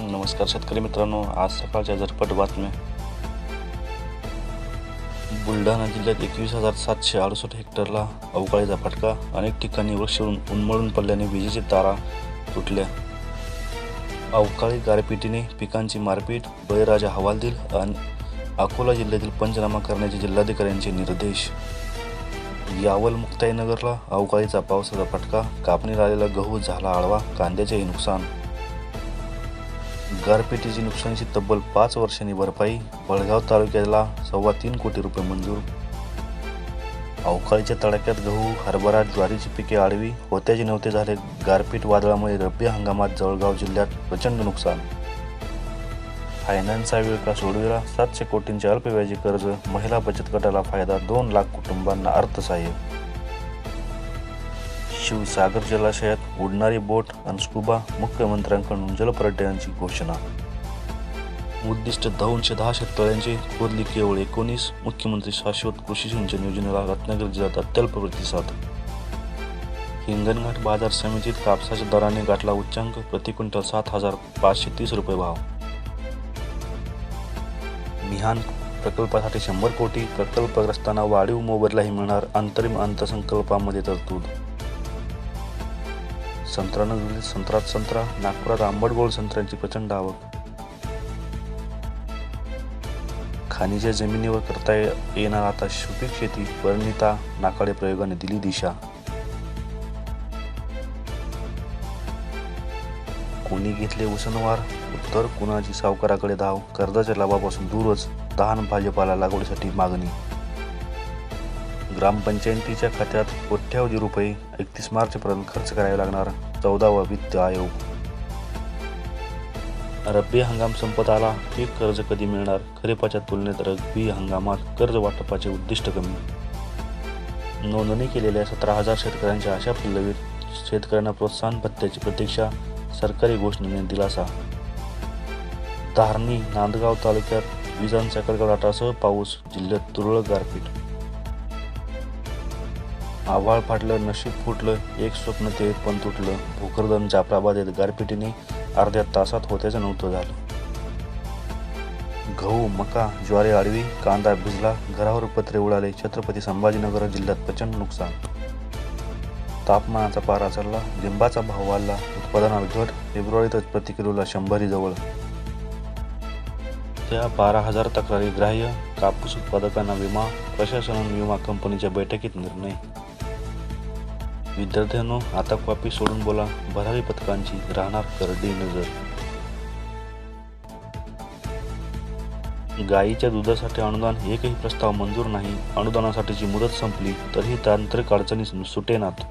नमस्कार शेतकरी मित्रांनो, आज सकाळच्या झटपट बातम्या. बुलढाणा जिल्ह्यात 21,768 हेक्टरला अवकाळीचा फटका. अनेक ठिकाणी वृक्ष उन्मळून पडल्याने विजेची तारा तुटल्या. अवकाळी गारपिटीने पिकांची मारपीट. बळीराजा हवालदिल आणि अकोला जिल्ह्यातील पंचनामा करण्याचे जिल्हाधिकाऱ्यांचे निर्देश. यावल मुक्ताईनगरला अवकाळीचा पावसाचा फटका. कापणीला आलेला गहू झाला आडवा. कांद्याचेही नुकसान. गारपिटीची नुकसानीची तब्बल 5 वर्षांनी भरपाई. बळगाव तालुक्याला 3.25 कोटी रुपये मंजूर. अवकाळीच्या तडाख्यात गहू, हरभरा, ज्वारीची पिके आडवी. होत्याचे नव्हते झाले. गारपीट वादळामुळे रब्बी हंगामात जळगाव जिल्ह्यात प्रचंड नुकसान. फायनान्सचा विळखा सोडविला. 700 कोटींचे अल्पव्याजी कर्ज. महिला बचत गटाला फायदा. 2 लाख कुटुंबांना अर्थसहाय्य. शिवसागर जलाशयात उडणारी बोट आणि स्कुबा. मुख्यमंत्र्यांकडून जलपर्यटनाची घोषणा. उद्दिष्ट 210 शेततळ्यांची. खोदली केवळ 19. मुख्यमंत्री शाश्वत कृषी सिंचन योजनेला रत्नागिरी जिल्ह्यात अत्यल्प प्रतिसाद. हिंगणघाट बाजार समितीत कापसाच्या दराने गाठला उच्चांक. प्रति क्विंटल 7,530 रुपये भाव. मिहान प्रकल्पासाठी 100 कोटी. प्रकल्पग्रस्तांना वाढीव मोबदलाही मिळणार. अंतरिम अर्थसंकल्पामध्ये तरतूद. संत्रानगरीत संत्रात संत्रा. नागपुरात आंबट गोड संत्र्यांची प्रचंड आवक. खाणीच्या जमिनीवर करता येणार आता सुपीक शेती. परिणिता नाकाडे प्रयोगाने दिली दिशा. कोणी घेतले उसनवार. उत्तर कुणाची सावकाराकडे धाव. कर्जाच्या लाभापासून दूरच. दहान भाजपाला लागवडीसाठी मागणी. ग्रामपंचायतीच्या खात्यात कोट्यावधी रुपये. 31 मार्चपर्यंत खर्च करावे लागणार. 14वा वित्त आयोग. रब्बी हंगाम संपत आला. पीक कर्ज कधी मिळणार. खरीपाच्या तुलनेत रब्बी हंगामात कर्ज वाटपाचे उद्दिष्ट कमी. नोंदणी केलेल्या 17,000 शेतकऱ्यांच्या आशा पल्लवीत. शेतकऱ्यांना प्रोत्साहन भत्त्याची प्रतीक्षा. सरकारी घोषणेने दिलासा. धारणी नांदगाव तालुक्यात विजांच्या कडकडाटासह पाऊस. जिल्ह्यात तुरळक गारपीट. आभाळ फाटलं, नशीब फुटलं. एक स्वप्न ते पण तुटलं. भोकरदन जाफराबादेत गारपिटीने अर्ध्या तासात होत्याचं नव्हतं झालं. गहू, मका, ज्वारी आडवी. कांदा भिजला. घरावर पत्रे उडाले. छत्रपती संभाजीनगर जिल्ह्यात प्रचंड नुकसान. तापमानाचा पारा चढला. लिंबाचा भाव वाढला. उत्पादनात घट. फेब्रुवारीतच प्रति किलोला 100 जवळ. त्या 12,000 तक्रारी ग्राह्य. कापूस उत्पादकांना विमा. प्रशासन विमा कंपनीच्या बैठकीत निर्णय. विद्यार्थ्यांनो, आता कॉपी सोडून बोला. भरारी पथकांची राहणार करडी नजर. गायीच्या दुधासाठी अनुदान. एकही प्रस्ताव मंजूर नाही. अनुदानासाठीची मुदत संपली तरीही तांत्रिक अडचणी सुटेनात.